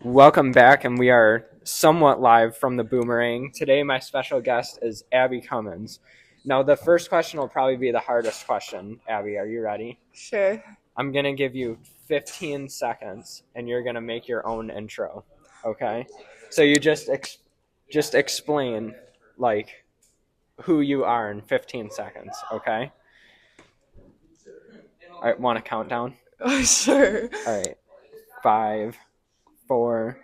Welcome back, and we are somewhat live from the Boomerang. Today, my special guest is Abby Cummins. Now, the first question will probably be the hardest question. Abby, are you ready? Sure. I'm going to give you 15 seconds, and you're going to make your own intro, okay? So you just explain, like, who you are in 15 seconds, okay? All right, want a countdown? Oh, sure. All right, 5, 4,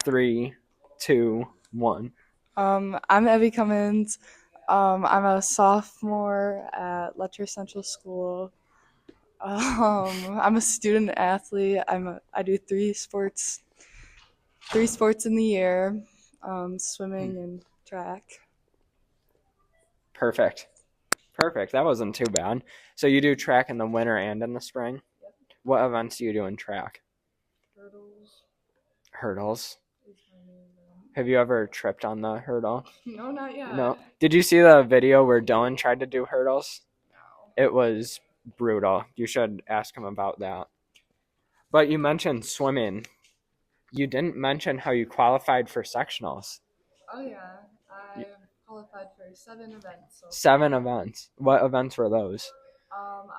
3, 2, 1. I'm Evie Cummins. I'm a sophomore at Letcher Central School. I'm a student athlete. I do three sports in the year, swimming and track. Perfect. Perfect. That wasn't too bad. So you do track in the winter and in the spring? Yep. What events do you do in track? Hurdles. Hurdles. Is my main event. Have you ever tripped on the hurdle? No, not yet. No. Did you see the video where Dylan tried to do hurdles? No. It was brutal. You should ask him about that. But you mentioned swimming. You didn't mention how you qualified for sectionals. Oh yeah, I qualified for 7 events. So 7 events. What events were those?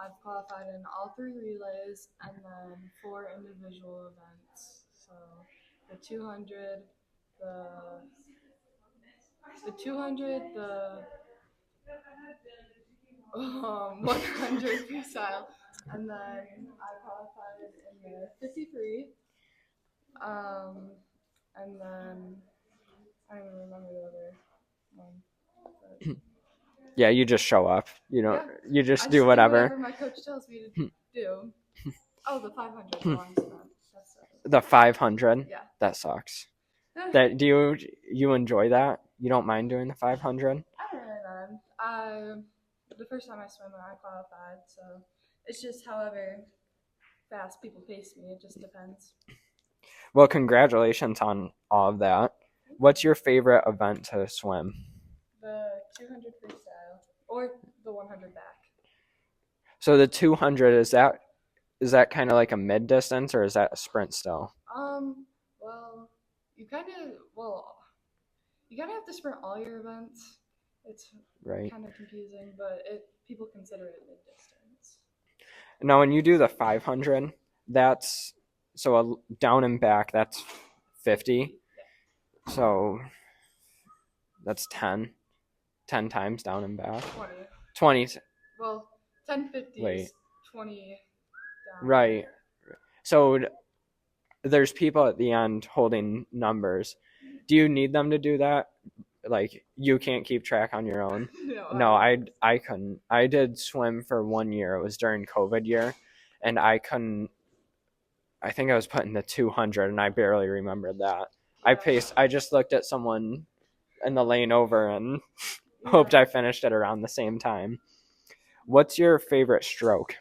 I've qualified in all 3 relays and then 4 individual events. So the 200, the 200, the 100 freestyle, and then I qualified in the 53. And then I don't even remember the other one. But Yeah, you just show up. You know, yeah, you I just just do whatever. my coach tells me to do. Oh, the 500 belongs to them. That's The 500. yeah. That sucks. That do you enjoy that? You don't mind doing the 500? I don't know. The first time I swam, I qualified, so it's just however fast people pace me. It just depends. Well, congratulations on all of that. What's your favorite event to swim? The 200 freestyle or the 100 back. So the 200, is that kind of like a mid distance, or is that a sprint still? Well, you kind of well, you kind of have to sprint all your events. It's Right. kind of confusing, but people consider it mid distance. Now, when you do the 500, that's so down and back. That's 50. So that's 10 times down and back. 20. 20. Well, 1050 Wait. is 20 down. Right. So there's people at the end holding numbers. Do you need them to do that? Like, you can't keep track on your own? No, I couldn't. I did swim for 1 year. It was during COVID year, and I couldn't. I think I was putting the 200, and I barely remembered that. I just looked at someone in the lane over and hoped I finished it around the same time. What's your favorite stroke?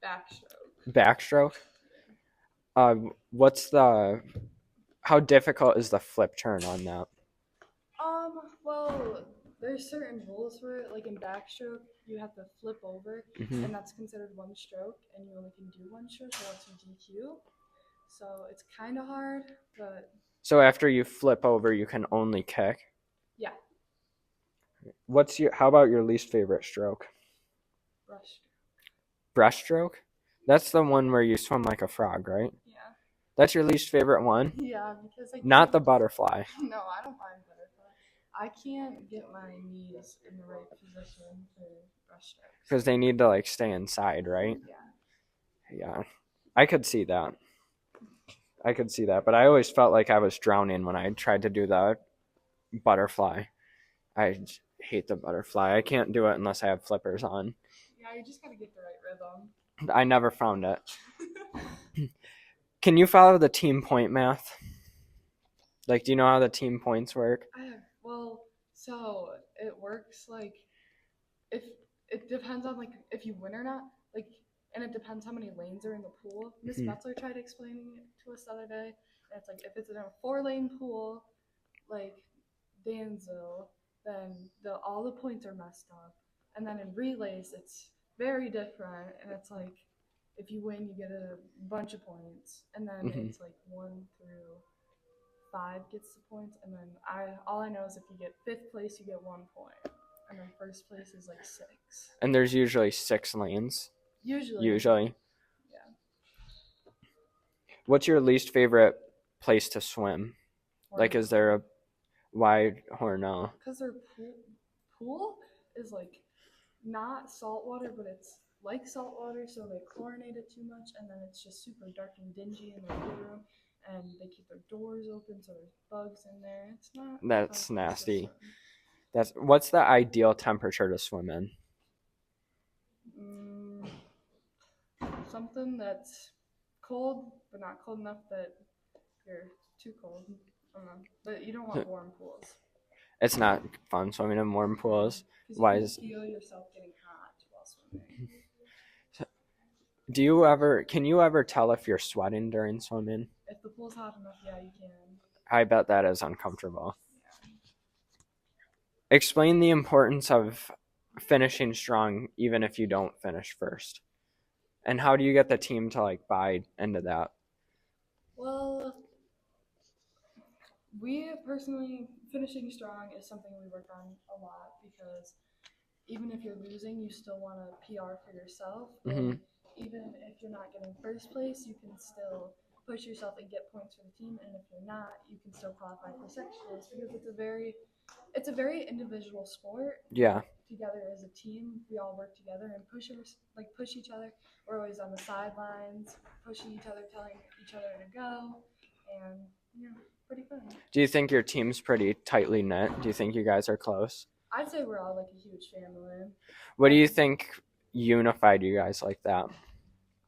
Backstroke. Backstroke? What's the how difficult is the flip turn on that? Well, there's certain rules for it. Like in backstroke, you have to flip over, Mhm. and that's considered one stroke, and you only can do one stroke, or else you DQ. So it's kind of hard, but So after you flip over, you can only kick. yeah, How about your least favorite stroke? brush. Breaststroke? That's the one where you swim like a frog, right? Yeah. That's your least favorite one? Yeah, because Not the butterfly. No, I don't mind butterfly. I can't get my knees in the right position for brushstrokes. Because they need to like stay inside, right? Yeah. Yeah. I could see that. But I always felt like I was drowning when I tried to do the butterfly. I hate the butterfly. I can't do it unless I have flippers on. Yeah, you just gotta get the right rhythm. I never found it. Can you follow the team point math? Like, do you know how the team points work? Well, so it works like if it depends on like if you win or not. Like, and it depends how many lanes are in the pool. Miss Metzler tried explaining it to us the other day. And it's like if it's in a 4-lane pool, like Danville, then all the points are messed up. And then in relays, it's very different, and it's like if you win, you get a bunch of points, and then it's like 1 through 5 gets the points, and then all I know is if you get 5th place, you get 1 point, and then 1st place is like 6. And there's usually 6 lanes. Usually. Yeah. What's your least favorite place to swim? Like, is there a why or no? Because their pool is like not salt water, but it's like salt water, so they chlorinate it too much, and then it's just super dark and dingy in their pool room, and they keep their doors open, so there's bugs in there. It's not. That's nasty. What's the ideal temperature to swim in? Something that's cold, but not cold enough that you're too cold. I don't know, but you don't want warm pools. It's not fun swimming in warm pools. Why is feel yourself getting hot while swimming? Can you ever tell if you're sweating during swimming? If the pool's hot enough, yeah, you can. I bet that is uncomfortable. Yeah. Explain the importance of finishing strong even if you don't finish first. And how do you get the team to like buy into that? Well, we personally, finishing strong is something we work on a lot because even if you're losing, you still want to PR for yourself. And even if you're not getting 1st place, you can still push yourself and get points for the team. And if you're not, you can still qualify for sectionals because it's a very individual sport. Yeah. Together as a team, we all work together and push each other. We're always on the sidelines, pushing each other, telling each other to go, and pretty fun. Do you think your team's pretty tightly knit? Do you think you guys are close? I'd say we're all like a huge family. What do you think unified you guys like that?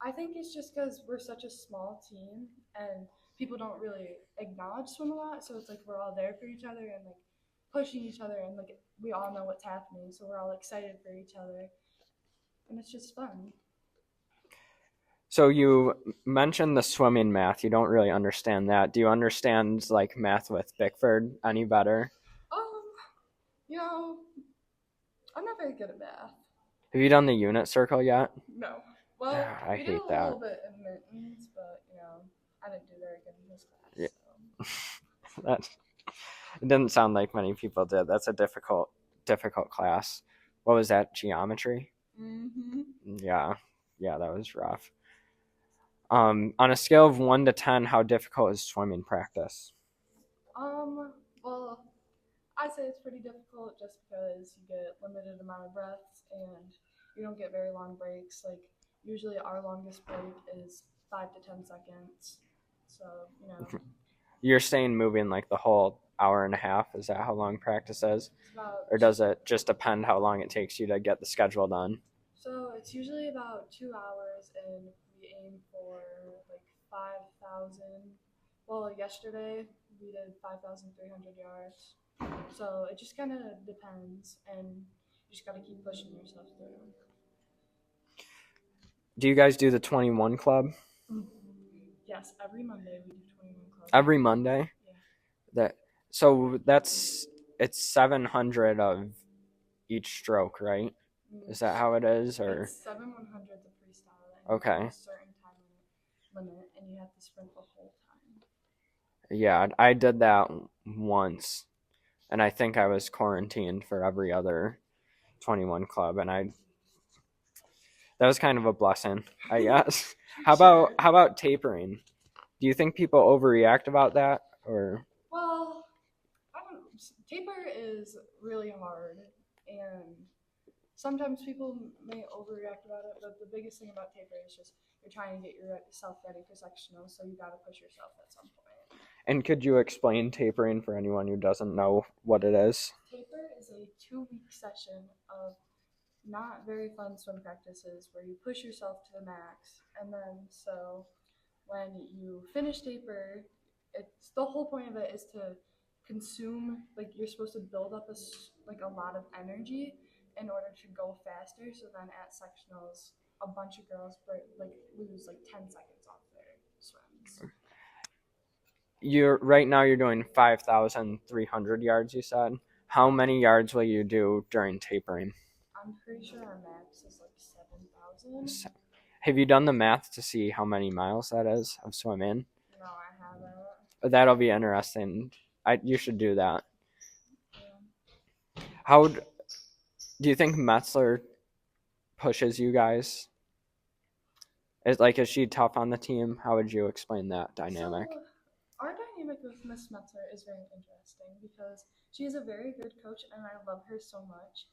I think it's just because we're such a small team and people don't really acknowledge swim a lot, so it's like we're all there for each other and like pushing each other, and like we all know what's happening, so we're all excited for each other, and it's just fun. So you mentioned the swimming math. You don't really understand that. Do you understand like math with Bickford any better? I'm not very good at math. Have you done the unit circle yet? No. Well, I hate that. A little bit in mittens, but I didn't do very good in this class. Yeah. So. It didn't sound like many people did. That's a difficult class. What was that? Geometry? Yeah, that was rough. On a scale of 1 to 10, how difficult is swimming practice? Well, I'd say it's pretty difficult just because you get limited amount of breaths and you don't get very long breaks. Like usually our longest break is 5 to 10 seconds. So, You're saying moving like the whole hour and a half? Is that how long practice is? Or does it just depend how long it takes you to get the schedule done? So it's usually about 2 hours, and we aim for like 5,000. Well, yesterday we did 5,300 yards. So it just kind of depends, and you just got to keep pushing yourself through. Do you guys do the 21 club? Yes, every Monday we do 21 club. Every Monday? Yeah. It's 700 of each stroke, right? Is that how it is, or? It's 7 100s of freestyle. Okay. A certain time limit, and you have to sprint the whole time. Yeah, I did that once, and I think I was quarantined for every other 21 club, and that was kind of a blessing, I guess. How about tapering? Do you think people overreact about that, or? Well, taper is really hard, and sometimes people may overreact about it, but the biggest thing about taper is just you're trying to get yourself ready for sectionals, so you got to push yourself at some point. And could you explain tapering for anyone who doesn't know what it is? Taper is a 2-week session of not very fun swim practices where you push yourself to the max, and then so when you finish taper, it's the whole point of it is to consume, like you're supposed to build up a lot of energy in order to go faster, so then at sectionals a bunch of girls lose 10 seconds off their swims. Right now you're doing 5,300 yards, you said. How many yards will you do during tapering? I'm pretty sure our max is 7,000. Have you done the math to see how many miles that is of swimming? No, I haven't. That'll be interesting. You should do that. Yeah. How do you think Metzler pushes you guys? Is she tough on the team? How would you explain that dynamic? So, our dynamic with Miss Metzler is very interesting because she is a very good coach and I love her so much.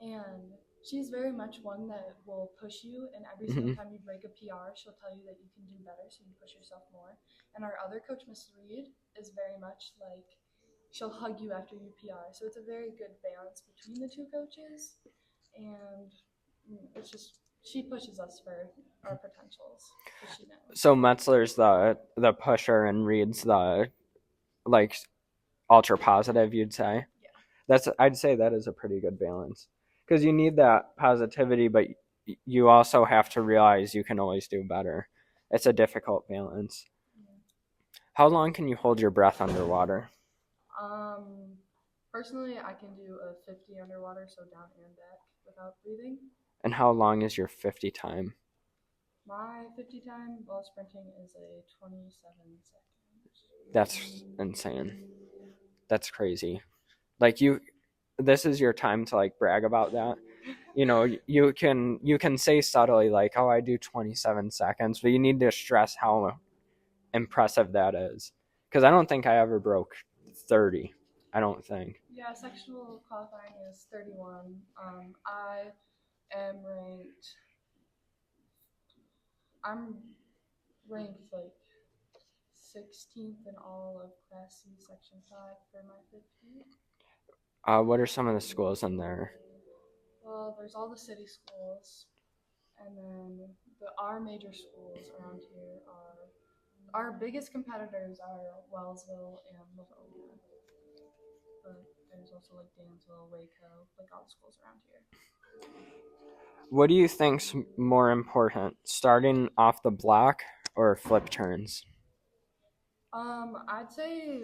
And she's very much one that will push you, and every single time you break a PR, she'll tell you that you can do better, so you push yourself more. And our other coach, Miss Reed, is very much like she'll hug you after you PR. So it's a very good balance between the two coaches, and it's just she pushes us for our potentials. She knows. So Metzler's the pusher and Reed's the like ultra positive, you'd say. Yeah. I'd say that is a pretty good balance because you need that positivity, but you also have to realize you can always do better. It's a difficult balance. Yeah. How long can you hold your breath underwater? Personally, I can do a 50 underwater, so down and back without breathing. And how long is your 50 time? My 50 time while sprinting is a 27 seconds. That's insane. That's crazy. Like this is your time to like brag about that. You can say subtly like, oh, I do 27 seconds, but you need to stress how impressive that is. Because I don't think I ever broke 30. I don't think. Yeah, sectional qualifying is 31. I am ranked. I'm ranked like 16th in all of Class C Section 5 for my 50. What are some of the schools in there? Well, there's all the city schools, and then our major schools around here are. Our biggest competitors are Wellsville and Livonia. But there's also like Dansville, Waco, like all the schools around here. What do you think's more important, starting off the block or flip turns? I'd say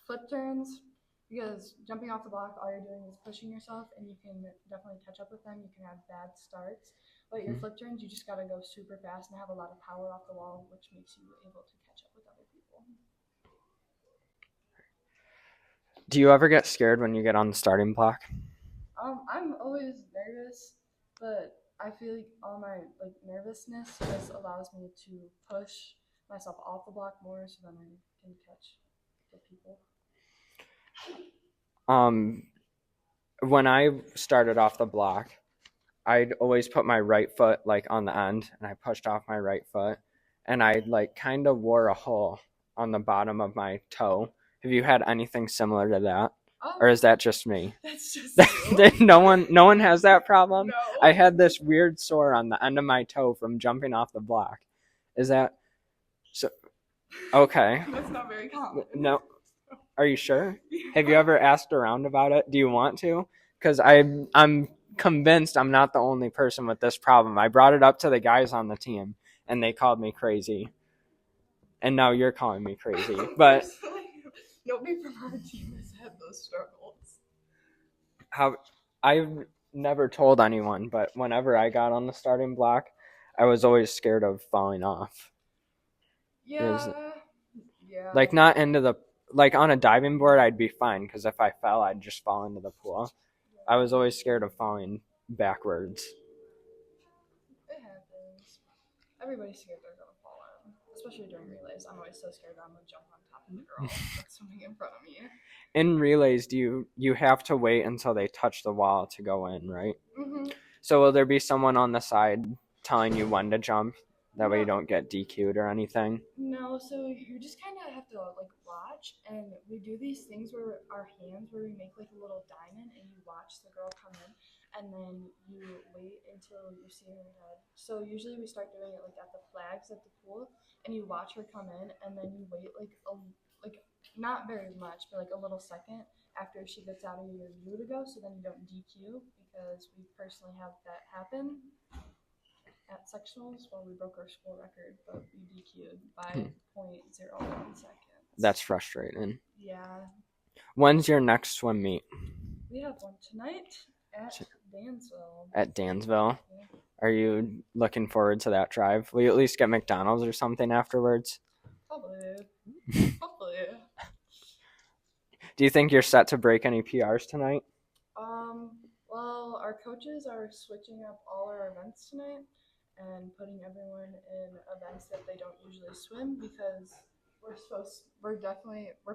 flip turns because jumping off the block, all you're doing is pushing yourself, and you can definitely catch up with them. You can have bad starts, but your flip turns, you just gotta go super fast and have a lot of power off the wall, which makes you able to catch up with other people. Do you ever get scared when you get on the starting block? I'm always nervous, but I feel like all my nervousness just allows me to push myself off the block more, so then I can catch the people. When I started off the block, I'd always put my right foot like on the end, and I pushed off my right foot, and I like kind of wore a hole on the bottom of my toe. Have you had anything similar to that? Or is that just me? That's just no one has that problem? No. I had this weird sore on the end of my toe from jumping off the block. Is that so? Okay. That's not very common. No. Are you sure? Yeah. Have you ever asked around about it? Do you want to? Because I'm convinced I'm not the only person with this problem. I brought it up to the guys on the team, and they called me crazy. And now you're calling me crazy. But nobody from our team has had those struggles. I've never told anyone, but whenever I got on the starting block, I was always scared of falling off. Yeah. Like not into the like on a diving board, I'd be fine because if I fell, I'd just fall into the pool. I was always scared of falling backwards. It happens. Everybody's scared they're gonna fall in, especially during relays. I'm always so scared I'm gonna jump on top of the girl that's swimming in front of me. In relays, do you have to wait until they touch the wall to go in, right? Mm-hmm. So will there be someone on the side telling you when to jump? That way you don't get DQ'd or anything? No, so you just kind of have to watch, and we do these things where our hands, where we make like a little diamond, and you watch the girl come in, and then you wait until you see her head. So usually we start doing it at the flags at the pool, and you watch her come in, and then you wait not very much, but a little second after she gets out of your view to go, so then you don't DQ, because we personally have that happen at sectionals while we broke our school record, but we DQ'd by 0.01 seconds. That's frustrating. Yeah. When's your next swim meet? We have one tonight at Dansville. At Dansville? Yeah. Are you looking forward to that drive? Will you at least get McDonald's or something afterwards? Probably. Hopefully. Do you think you're set to break any PRs tonight? Well, our coaches are switching up all our events tonight and putting everyone in events that they don't usually swim because we're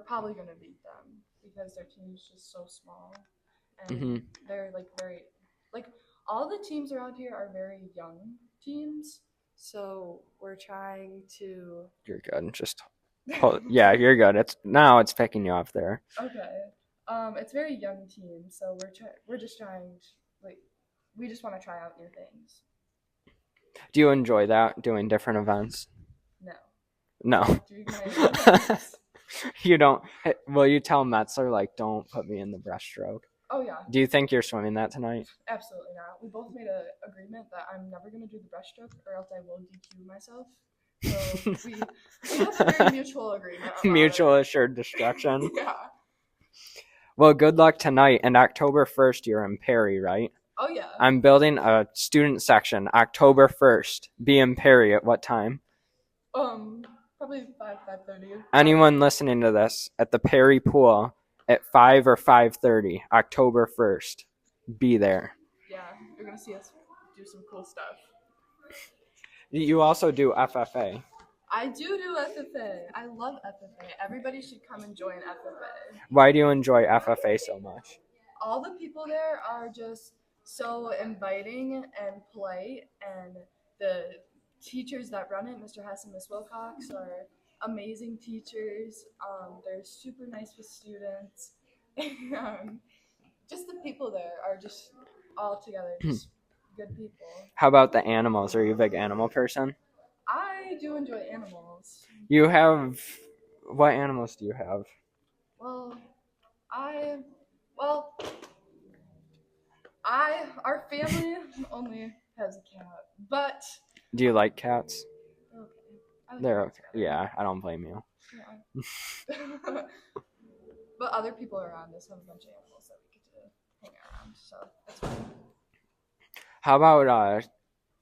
probably going to beat them because their team's just so small. And they're all the teams around here are very young teams. So we're trying to. You're good. Just yeah, you're good. It's picking you up there. Okay. It's very young team, so we're just trying we just want to try out new things. Do you enjoy that, doing different events? No. You don't. Will you tell Metzler don't put me in the breaststroke? Oh yeah. Do you think you're swimming that tonight? Absolutely not. We both made an agreement that I'm never going to do the breaststroke or else I will DQ myself. So we have a very mutual agreement. Mutual assured destruction. Yeah. Well, good luck tonight. And October 1st, you're in Perry, right? Oh yeah. I'm building a student section. October 1st. Be in Perry at what time? Probably 5:30. Anyone listening to this at the Perry pool at 5 or 5:30, October 1st. Be there. Yeah, you're gonna see us do some cool stuff. You also do FFA. I do FFA. I love FFA. Everybody should come and join FFA. Why do you enjoy FFA so much? All the people there are just so inviting and polite, and the teachers that run it, Mr. Hess and Miss Wilcox, are amazing teachers. They're super nice with students. Just the people there are just all together just good people. How about the animals? Are you a big animal person? I do enjoy animals. What animals do you have? Our family only has a cat, but. Do you like cats? Okay. They're okay. Yeah, I don't blame you. Yeah. But other people around us have a bunch of animals that we get to hang around, so that's fine. How about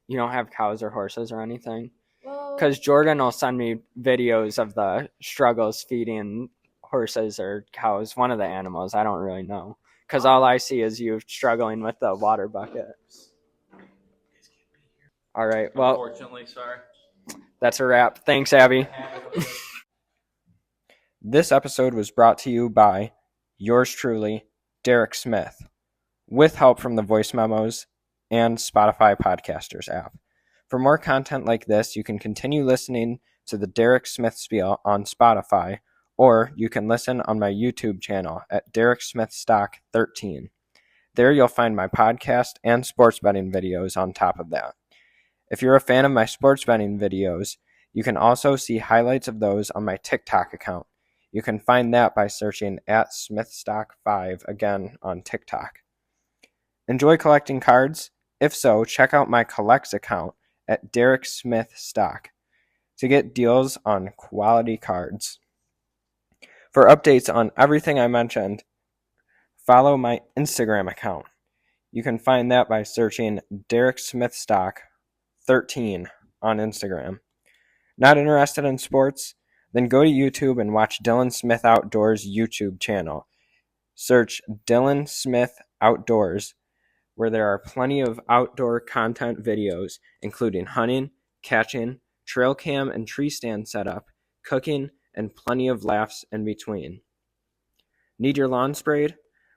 you don't have cows or horses or anything? Well, because Jordan will send me videos of the struggles feeding horses or cows, one of the animals. I don't really know because all I see is you struggling with the water bucket. All right. Well, unfortunately, sorry. That's a wrap. Thanks, Abby. This episode was brought to you by yours truly, Derek Smith, with help from the voice memos and Spotify Podcasters app. For more content like this, you can continue listening to the Derek Smith Spiel on Spotify, or you can listen on my YouTube channel at Derek Smith Stock 13. There you'll find my podcast and sports betting videos on top of that. If you're a fan of my sports betting videos, you can also see highlights of those on my TikTok account. You can find that by searching at SmithStock5 again on TikTok. Enjoy collecting cards? If so, check out my Collects account at Derek Smith Stock to get deals on quality cards. For updates on everything I mentioned, follow my Instagram account. You can find that by searching Derek Smith Stock 13 on Instagram. Not interested in sports? Then go to YouTube and watch Dylan Smith Outdoors YouTube channel. Search Dylan Smith Outdoors, where there are plenty of outdoor content videos, including hunting, catching, trail cam and tree stand setup, cooking, and plenty of laughs in between. Need your lawn sprayed?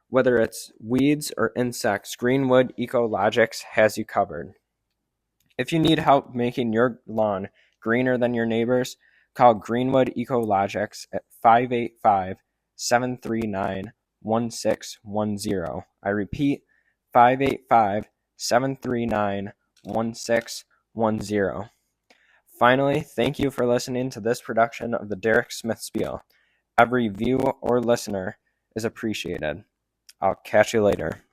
Whether it's weeds or insects, Greenwood Ecologics has you covered. If you need help making your lawn greener than your neighbors, call Greenwood Ecologics at 585-739-1610. I repeat, 585-739-1610. Finally, thank you for listening to this production of the Derek Smith Spiel. Every view or listener is appreciated. I'll catch you later.